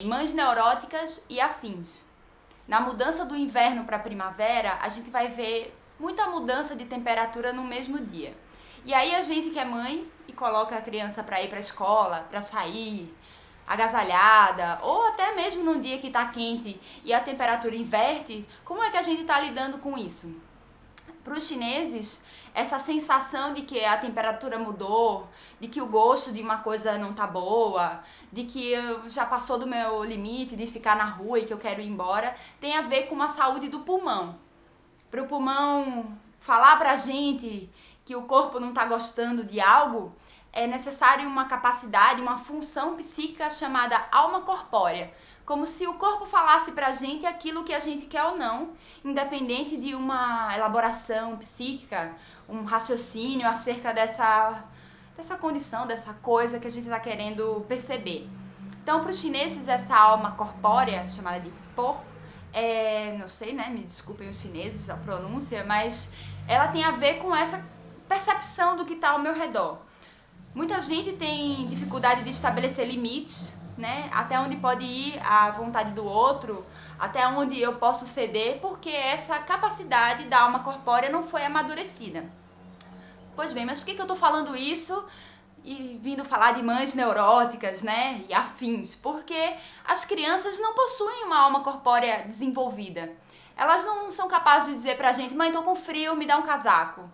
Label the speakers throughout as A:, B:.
A: Mães neuróticas e afins. Na mudança do inverno para a primavera, a gente vai ver muita mudança de temperatura no mesmo dia. E aí a gente que é mãe e coloca a criança para ir para a escola, para sair, agasalhada, ou até mesmo num dia que está quente e a temperatura inverte, como é que a gente está lidando com isso? Para os chineses, essa sensação de que a temperatura mudou, de que o gosto de uma coisa não tá boa, de que já passou do meu limite de ficar na rua e que eu quero ir embora, tem a ver com a saúde do pulmão. Para o pulmão falar pra gente que o corpo não tá gostando de algo, é necessário uma capacidade, uma função psíquica chamada alma corpórea. Como se o corpo falasse pra gente aquilo que a gente quer ou não, independente de uma elaboração psíquica, um raciocínio acerca dessa condição, dessa coisa que a gente está querendo perceber. Então, para os chineses, essa alma corpórea, chamada de Po, não sei, né, me desculpem os chineses, a pronúncia, mas ela tem a ver com essa percepção do que está ao meu redor. Muita gente tem dificuldade de estabelecer limites, né? Até onde pode ir a vontade do outro, até onde eu posso ceder, porque essa capacidade da alma corpórea não foi amadurecida. Pois bem, mas por que eu tô falando isso e vindo falar de mães neuróticas, né, e afins? Porque as crianças não possuem uma alma corpórea desenvolvida. Elas não são capazes de dizer pra gente: mãe, tô com frio, me dá um casaco.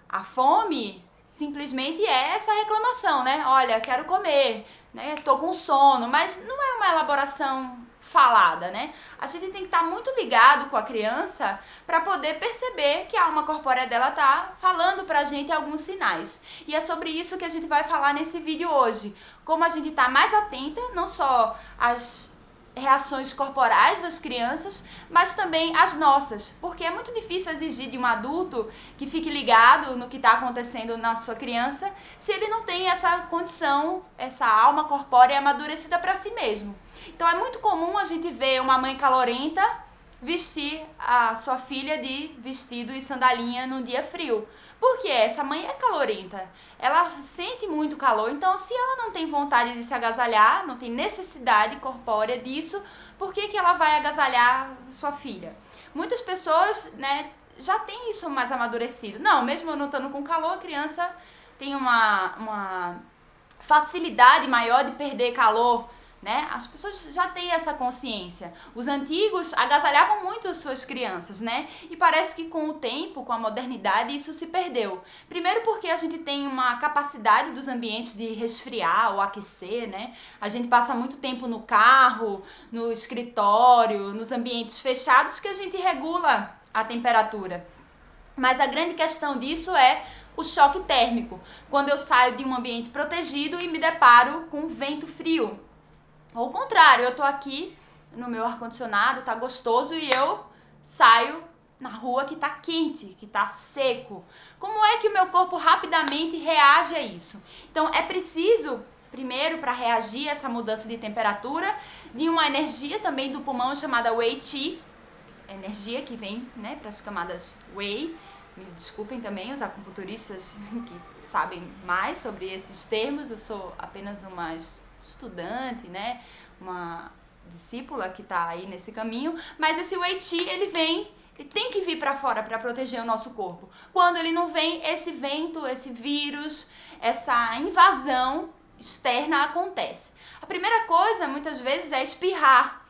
A: A fome simplesmente é essa reclamação, né? Olha, quero comer, né? Tô com sono, mas não é uma elaboração falada, né? A gente tem que estar muito ligado com a criança para poder perceber que a alma corpórea dela tá falando pra gente alguns sinais. E é sobre isso que a gente vai falar nesse vídeo hoje. Como a gente tá mais atenta, não só às reações corporais das crianças, mas também as nossas, porque é muito difícil exigir de um adulto que fique ligado no que está acontecendo na sua criança se ele não tem essa condição, essa alma corpórea amadurecida para si mesmo. Então é muito comum a gente ver uma mãe calorenta vestir a sua filha de vestido e sandalinha num dia frio. Porque essa mãe é calorenta, ela sente muito calor, então se ela não tem vontade de se agasalhar, não tem necessidade corpórea disso, por que ela vai agasalhar sua filha? Muitas pessoas, né, já tem isso mais amadurecido. Não, mesmo eu não estando com calor, a criança tem uma facilidade maior de perder calor, né? As pessoas já têm essa consciência. Os antigos agasalhavam muito as suas crianças, né? E parece que com o tempo, com a modernidade, isso se perdeu. Primeiro porque a gente tem uma capacidade dos ambientes de resfriar ou aquecer, né? A gente passa muito tempo no carro, no escritório, nos ambientes fechados que a gente regula a temperatura. Mas a grande questão disso é o choque térmico. Quando eu saio de um ambiente protegido e me deparo com vento frio. Ou o contrário, eu tô aqui no meu ar-condicionado, tá gostoso, e eu saio na rua que tá quente, que tá seco. Como é que o meu corpo rapidamente reage a isso? Então é preciso, primeiro, para reagir a essa mudança de temperatura, de uma energia também do pulmão chamada Wei Qi, energia que vem, né, para as camadas Wei. Me desculpem também os acupunturistas que sabem mais sobre esses termos, eu sou apenas uma estudante, né, uma discípula que está aí nesse caminho, mas esse Wei Qi, ele tem que vir para fora para proteger o nosso corpo. Quando ele não vem, esse vento, esse vírus, essa invasão externa acontece. A primeira coisa, muitas vezes, é espirrar.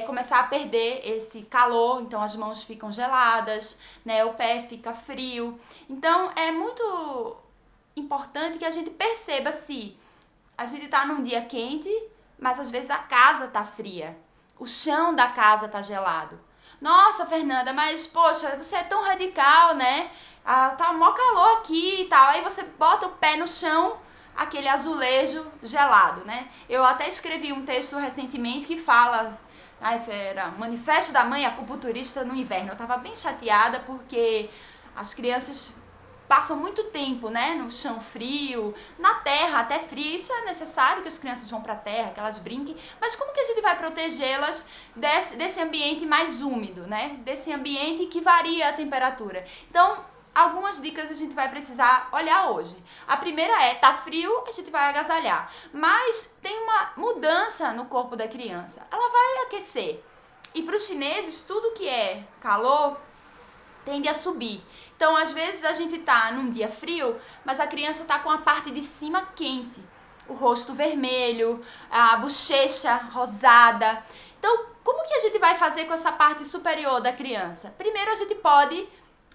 A: Começar a perder esse calor, então as mãos ficam geladas, né, o pé fica frio. Então é muito importante que a gente perceba se a gente tá num dia quente, mas às vezes a casa tá fria, o chão da casa tá gelado. Nossa, Fernanda, mas poxa, você é tão radical, né? Tá mó calor aqui e tal, aí você bota o pé no chão, aquele azulejo gelado, né? Eu até escrevi um texto recentemente que fala, isso era Manifesto da Mãe Acupunturista no Inverno. Eu tava bem chateada porque as crianças passam muito tempo, né, no chão frio, na terra até fria. Isso é necessário que as crianças vão para a terra, que elas brinquem, mas como que a gente vai protegê-las desse ambiente mais úmido, né, desse ambiente que varia a temperatura? Então, algumas dicas a gente vai precisar olhar hoje. A primeira é, tá frio, a gente vai agasalhar. Mas tem uma mudança no corpo da criança. Ela vai aquecer. E para os chineses, tudo que é calor tende a subir. Então, às vezes, a gente tá num dia frio, mas a criança tá com a parte de cima quente. O rosto vermelho, a bochecha rosada. Então, como que a gente vai fazer com essa parte superior da criança? Primeiro, a gente pode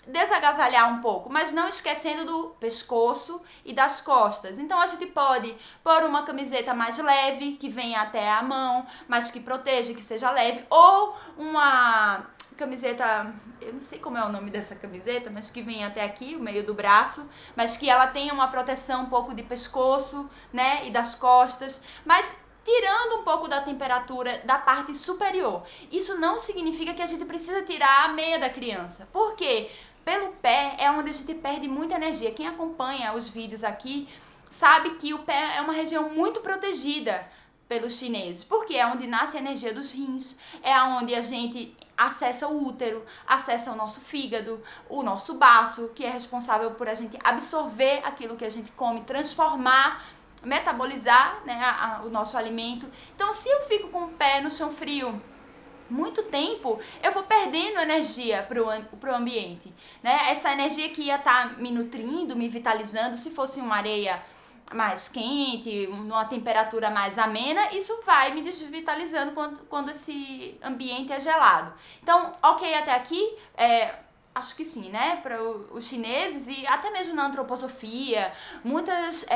A: desagasalhar um pouco, mas não esquecendo do pescoço e das costas. Então a gente pode pôr uma camiseta mais leve, que venha até a mão, mas que proteja, que seja leve, ou uma camiseta, eu não sei como é o nome dessa camiseta, mas que vem até aqui, o meio do braço, mas que ela tenha uma proteção um pouco de pescoço, né, e das costas, mas tirando um pouco da temperatura da parte superior. Isso não significa que a gente precisa tirar a meia da criança. Por quê? Pelo pé é onde a gente perde muita energia. Quem acompanha os vídeos aqui sabe que o pé é uma região muito protegida pelos chineses, porque é onde nasce a energia dos rins, é onde a gente acessa o útero, acessa o nosso fígado, o nosso baço, que é responsável por a gente absorver aquilo que a gente come, transformar, metabolizar, né, o nosso alimento. Então, se eu fico com o pé no chão frio muito tempo, eu vou perdendo energia pro ambiente, né? Essa energia que ia estar me nutrindo, me vitalizando, se fosse uma areia mais quente, numa temperatura mais amena, isso vai me desvitalizando quando esse ambiente é gelado. Então, ok, até aqui, acho que sim, né? Para os chineses e até mesmo na antroposofia, muitas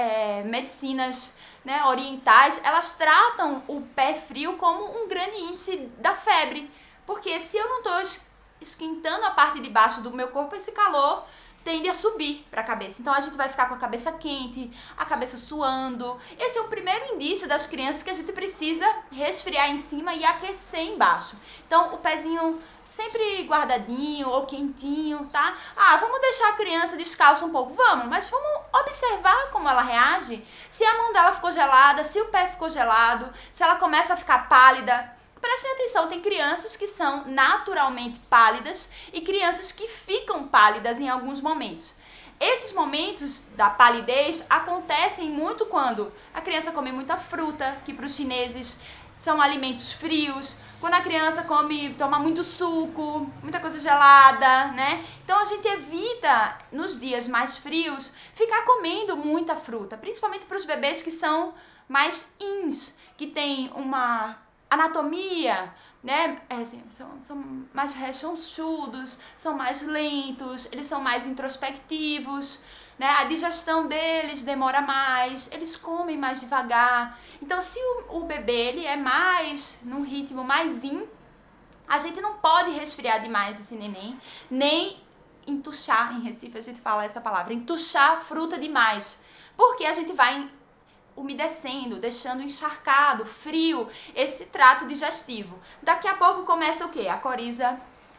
A: medicinas, né, orientais, elas tratam o pé frio como um grande índice da febre. Porque se eu não estou esquentando a parte de baixo do meu corpo, esse calor tende a subir para a cabeça. Então a gente vai ficar com a cabeça quente, a cabeça suando. Esse é o primeiro indício das crianças que a gente precisa resfriar em cima e aquecer embaixo. Então o pezinho sempre guardadinho ou quentinho, tá? Vamos deixar a criança descalça um pouco. Vamos, mas vamos observar como ela reage. Se a mão dela ficou gelada, se o pé ficou gelado, se ela começa a ficar pálida. Prestem atenção, tem crianças que são naturalmente pálidas e crianças que ficam pálidas em alguns momentos. Esses momentos da palidez acontecem muito quando a criança come muita fruta, que para os chineses são alimentos frios, quando a criança toma muito suco, muita coisa gelada, né? Então a gente evita, nos dias mais frios, ficar comendo muita fruta, principalmente para os bebês que são mais ins, que tem uma anatomia, né, são mais rechonchudos, são mais lentos, eles são mais introspectivos, né, a digestão deles demora mais, eles comem mais devagar. Então, se o bebê ele é mais num ritmo mais a gente não pode resfriar demais esse neném, nem entuchar, em Recife a gente fala essa palavra, entuchar fruta demais, porque a gente vai umedecendo, deixando encharcado, frio, esse trato digestivo. Daqui a pouco começa o quê? A coriza,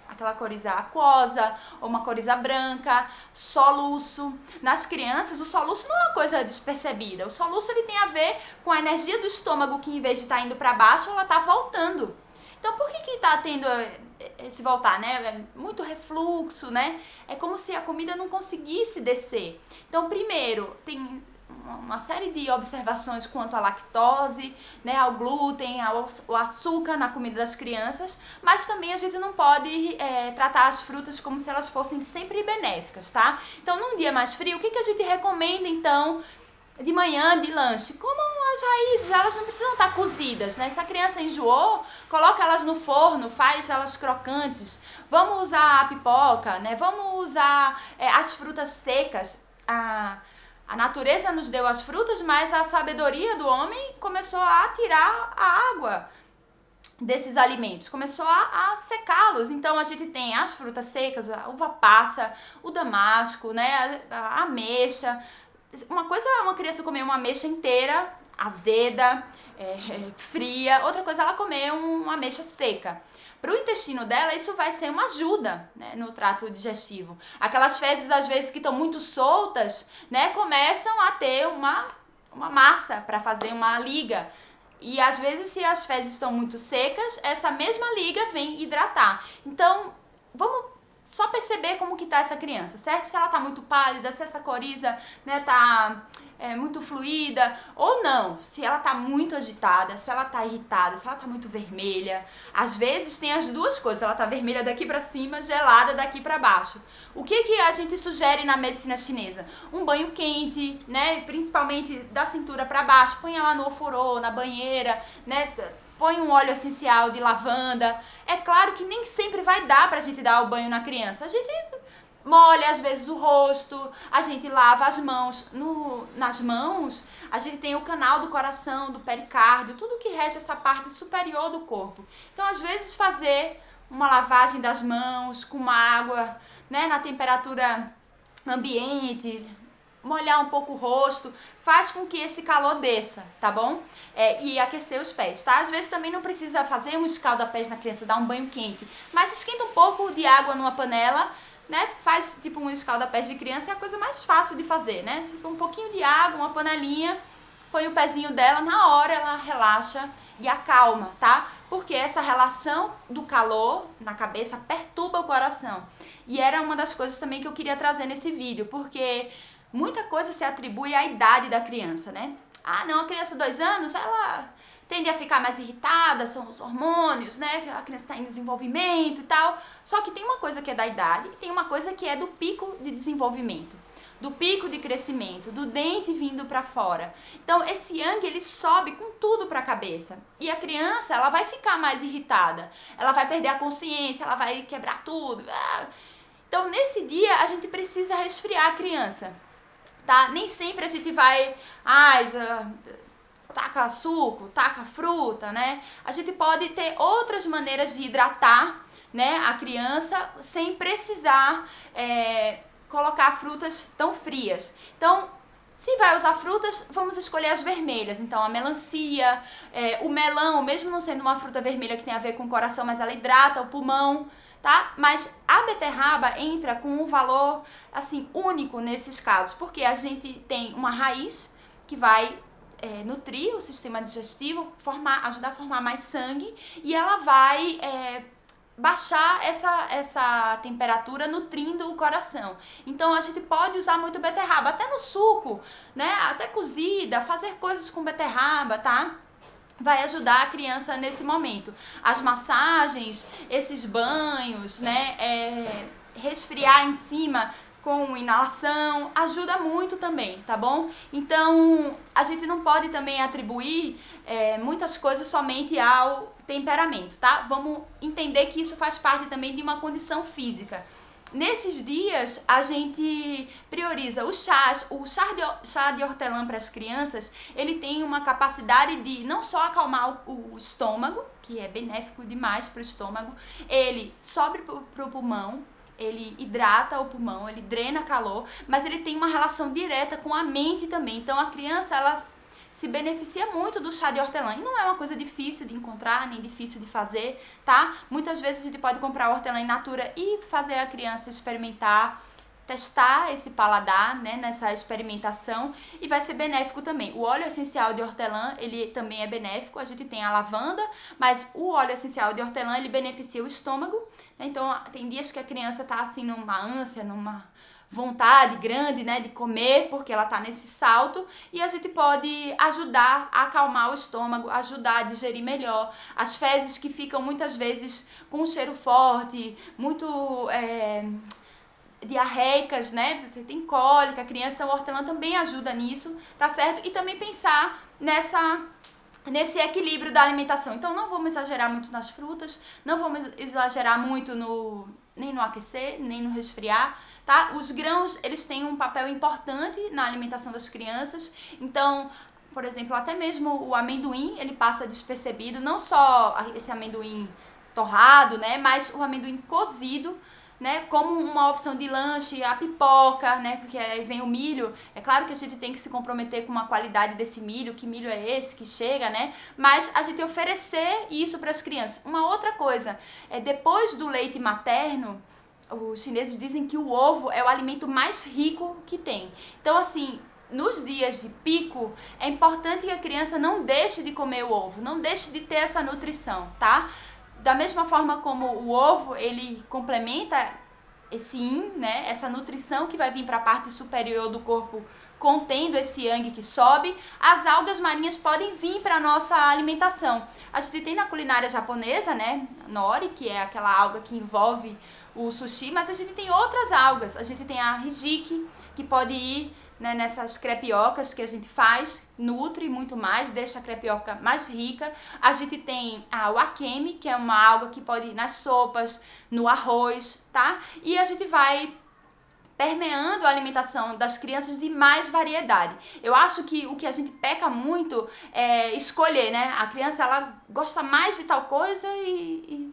A: aquela coriza aquosa, ou uma coriza branca, soluço. Nas crianças, o soluço não é uma coisa despercebida. O soluço ele tem a ver com a energia do estômago que, em vez de estar indo para baixo, ela está voltando. Então, por que está tendo esse voltar, né? É muito refluxo, né? É como se a comida não conseguisse descer. Então, primeiro, tem uma série de observações quanto à lactose, né, ao glúten, ao açúcar na comida das crianças, mas também a gente não pode tratar as frutas como se elas fossem sempre benéficas, tá? Então, num dia mais frio, o que a gente recomenda, então, de manhã, de lanche? Como as raízes, elas não precisam estar cozidas, né? Se a criança enjoou, coloca elas no forno, faz elas crocantes. Vamos usar a pipoca, né? Vamos usar as frutas secas. A natureza nos deu as frutas, mas a sabedoria do homem começou a tirar a água desses alimentos, começou a secá-los. Então a gente tem as frutas secas, a uva passa, o damasco, né, a ameixa. Uma coisa é uma criança comer uma ameixa inteira, azeda, fria. Outra coisa é ela comer uma ameixa seca. Para o intestino dela, isso vai ser uma ajuda, né, no trato digestivo. Aquelas fezes, às vezes, que estão muito soltas, né, começam a ter uma massa para fazer uma liga. E, às vezes, se as fezes estão muito secas, essa mesma liga vem hidratar. Então, vamos só perceber como que tá essa criança, certo? Se ela tá muito pálida, se essa coriza, né, tá muito fluida ou não, se ela tá muito agitada, se ela tá irritada, se ela tá muito vermelha. Às vezes tem as duas coisas, ela tá vermelha daqui pra cima, gelada daqui pra baixo. O que que a gente sugere na medicina chinesa? Um banho quente, né, principalmente da cintura pra baixo, põe ela no ofurô, na banheira, né, põe um óleo essencial de lavanda. É claro que nem sempre vai dar pra gente dar o banho na criança. A gente molha às vezes o rosto, a gente lava as mãos. Nas mãos, a gente tem o canal do coração, do pericárdio, tudo que rege essa parte superior do corpo. Então, às vezes, fazer uma lavagem das mãos com uma água, né, na temperatura ambiente, molhar um pouco o rosto, faz com que esse calor desça, tá bom? E aquecer os pés, tá? Às vezes também não precisa fazer um escalda-pés na criança, dar um banho quente, mas esquenta um pouco de água numa panela, né? Faz tipo um escalda-pés de criança, é a coisa mais fácil de fazer, né? Tipo, um pouquinho de água, uma panelinha, põe o pezinho dela, na hora ela relaxa e acalma, tá? Porque essa relação do calor na cabeça perturba o coração. E era uma das coisas também que eu queria trazer nesse vídeo, porque muita coisa se atribui à idade da criança, né? Ah, não, a criança de 2 anos, ela tende a ficar mais irritada, são os hormônios, né? A criança está em desenvolvimento e tal. Só que tem uma coisa que é da idade e tem uma coisa que é do pico de desenvolvimento, do pico de crescimento, do dente vindo para fora. Então, esse yang, ele sobe com tudo para a cabeça. E a criança, ela vai ficar mais irritada, ela vai perder a consciência, ela vai quebrar tudo. Então, nesse dia, a gente precisa resfriar a criança, tá? Nem sempre a gente vai, taca suco, taca fruta, né? A gente pode ter outras maneiras de hidratar, né, a criança sem precisar colocar frutas tão frias. Então, se vai usar frutas, vamos escolher as vermelhas. Então, a melancia, o melão, mesmo não sendo uma fruta vermelha que tem a ver com o coração, mas ela hidrata o pulmão, tá? Mas a beterraba entra com um valor, assim, único nesses casos, porque a gente tem uma raiz que vai nutrir o sistema digestivo, ajudar a formar mais sangue, e ela vai baixar essa temperatura, nutrindo o coração. Então, a gente pode usar muito beterraba, até no suco, né? Até cozida, fazer coisas com beterraba, tá? Vai ajudar a criança nesse momento. As massagens, esses banhos, né? Resfriar em cima com inalação, ajuda muito também, tá bom? Então, a gente não pode também atribuir muitas coisas somente ao temperamento, tá? Vamos entender que isso faz parte também de uma condição física. Nesses dias, a gente prioriza o chá de hortelã para as crianças. Ele tem uma capacidade de não só acalmar o estômago, que é benéfico demais para o estômago, ele sobe para o pulmão, ele hidrata o pulmão, ele drena calor, mas ele tem uma relação direta com a mente também. Então, a criança, ela se beneficia muito do chá de hortelã. E não é uma coisa difícil de encontrar, nem difícil de fazer, tá? Muitas vezes a gente pode comprar hortelã in natura e fazer a criança experimentar, testar esse paladar, né, nessa experimentação, e vai ser benéfico também. O óleo essencial de hortelã, ele também é benéfico. A gente tem a lavanda, mas o óleo essencial de hortelã, ele beneficia o estômago, né? Então, tem dias que a criança tá assim numa ânsia, numa vontade grande, né, de comer, porque ela tá nesse salto, e a gente pode ajudar a acalmar o estômago, ajudar a digerir melhor. As fezes que ficam muitas vezes com um cheiro forte, muito diarreicas, né? Você tem cólica, a criança, o hortelã também ajuda nisso, tá certo? E também pensar nesse equilíbrio da alimentação. Então, não vamos exagerar muito nas frutas, não vamos exagerar muito nem no aquecer, nem no resfriar, tá? Os grãos, eles têm um papel importante na alimentação das crianças. Então, por exemplo, até mesmo o amendoim, ele passa despercebido, não só esse amendoim torrado, né? Mas o amendoim cozido, né, como uma opção de lanche, a pipoca, né, porque aí vem o milho. É claro que a gente tem que se comprometer com a qualidade desse milho, que milho é esse que chega, né, mas a gente oferecer isso para as crianças. Uma outra coisa, depois do leite materno, os chineses dizem que o ovo é o alimento mais rico que tem. Então, assim, nos dias de pico, é importante que a criança não deixe de comer o ovo, não deixe de ter essa nutrição, tá? Da mesma forma como o ovo, ele complementa esse yin, né, essa nutrição que vai vir para a parte superior do corpo contendo esse yang que sobe, as algas marinhas podem vir para a nossa alimentação. A gente tem na culinária japonesa, né, nori, que é aquela alga que envolve o sushi, mas a gente tem outras algas. A gente tem a hijiki, que pode ir, né, nessas crepiocas que a gente faz, nutre muito mais, deixa a crepioca mais rica. A gente tem a wakame, que é uma alga que pode ir nas sopas, no arroz, tá? E a gente vai permeando a alimentação das crianças de mais variedade. Eu acho que o que a gente peca muito é escolher, né? A criança, ela gosta mais de tal coisa e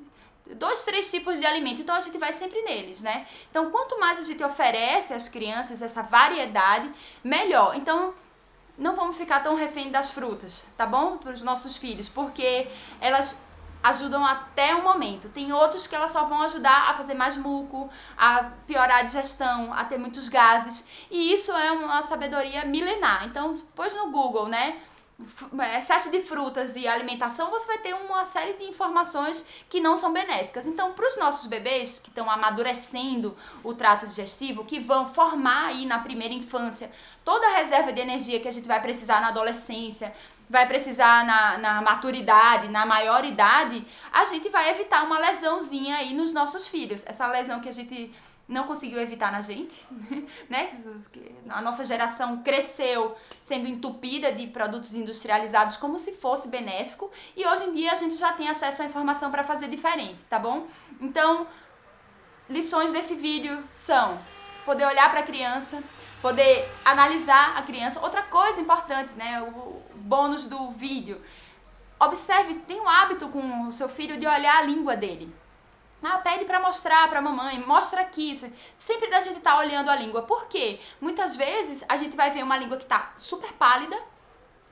A: 2, 3 tipos de alimento, então a gente vai sempre neles, né? Então, quanto mais a gente oferece às crianças essa variedade, melhor. Então, não vamos ficar tão refém das frutas, tá bom? Para os nossos filhos, porque elas ajudam até o momento. Tem outros que elas só vão ajudar a fazer mais muco, a piorar a digestão, a ter muitos gases. E isso é uma sabedoria milenar. Então, pôs no Google, né? Excesso de frutas e alimentação, você vai ter uma série de informações que não são benéficas. Então, para os nossos bebês que estão amadurecendo o trato digestivo, que vão formar aí na primeira infância toda a reserva de energia que a gente vai precisar na adolescência, vai precisar na maturidade, na maioridade, a gente vai evitar uma lesãozinha aí nos nossos filhos. Essa lesão que a gente não conseguiu evitar na gente, né? A nossa geração cresceu sendo entupida de produtos industrializados como se fosse benéfico, e hoje em dia a gente já tem acesso à informação para fazer diferente, tá bom? Então, lições desse vídeo são poder olhar para a criança, poder analisar a criança. Outra coisa importante, né? O bônus do vídeo. Observe, tenha o hábito com o seu filho de olhar a língua dele. Pede pra mostrar pra mamãe, mostra aqui. Sempre da gente tá olhando a língua. Por quê? Muitas vezes a gente vai ver uma língua que tá super pálida,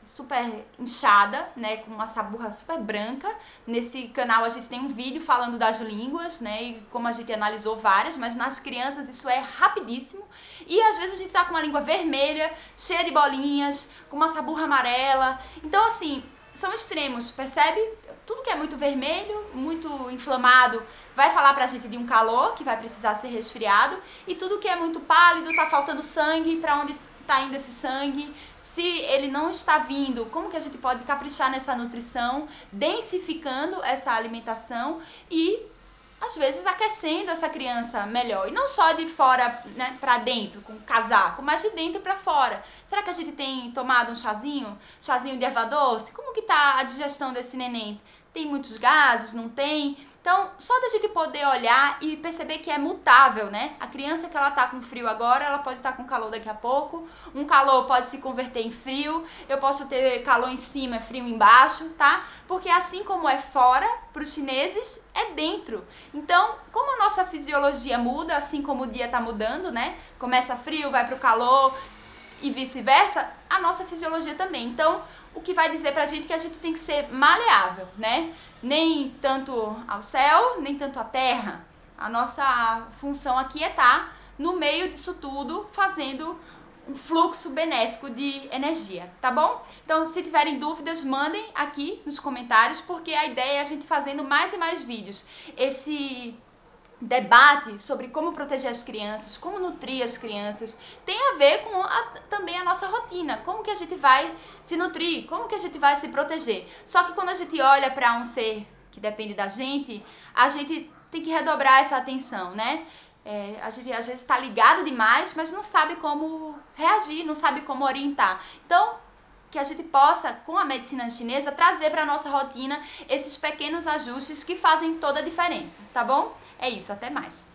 A: super inchada, né, com uma saburra super branca. Nesse canal a gente tem um vídeo falando das línguas, né, e como a gente analisou várias, mas nas crianças isso é rapidíssimo. E às vezes a gente tá com uma língua vermelha, cheia de bolinhas, com uma saburra amarela. Então assim, são extremos, percebe? Tudo que é muito vermelho, muito inflamado, vai falar pra gente de um calor que vai precisar ser resfriado, e tudo que é muito pálido, tá faltando sangue, pra onde tá indo esse sangue? Se ele não está vindo, como que a gente pode caprichar nessa nutrição, densificando essa alimentação e às vezes aquecendo essa criança melhor. E não só de fora, né, pra dentro, com casaco, mas de dentro pra fora. Será que a gente tem tomado um chazinho de erva doce? Como que tá a digestão desse neném? Tem muitos gases, não tem? Então, só da gente poder olhar e perceber que é mutável, né? A criança que ela tá com frio agora, ela pode estar com calor daqui a pouco. Um calor pode se converter em frio. Eu posso ter calor em cima, frio embaixo, tá? Porque assim como é fora, para os chineses, é dentro. Então, como a nossa fisiologia muda, assim como o dia tá mudando, né? Começa frio, vai pro calor e vice-versa, a nossa fisiologia também. Então, o que vai dizer pra gente que a gente tem que ser maleável, né? Nem tanto ao céu, nem tanto à terra. A nossa função aqui é estar no meio disso tudo, fazendo um fluxo benéfico de energia, tá bom? Então, se tiverem dúvidas, mandem aqui nos comentários, porque a ideia é a gente fazendo mais e mais vídeos. Esse debate sobre como proteger as crianças, como nutrir as crianças, tem a ver com também a nossa rotina, como que a gente vai se nutrir, como que a gente vai se proteger. Só que quando a gente olha para um ser que depende da gente, a gente tem que redobrar essa atenção, né? A gente às vezes está ligado demais, mas não sabe como reagir, não sabe como orientar. Então, que a gente possa, com a medicina chinesa, trazer para a nossa rotina esses pequenos ajustes que fazem toda a diferença, tá bom? É isso, até mais!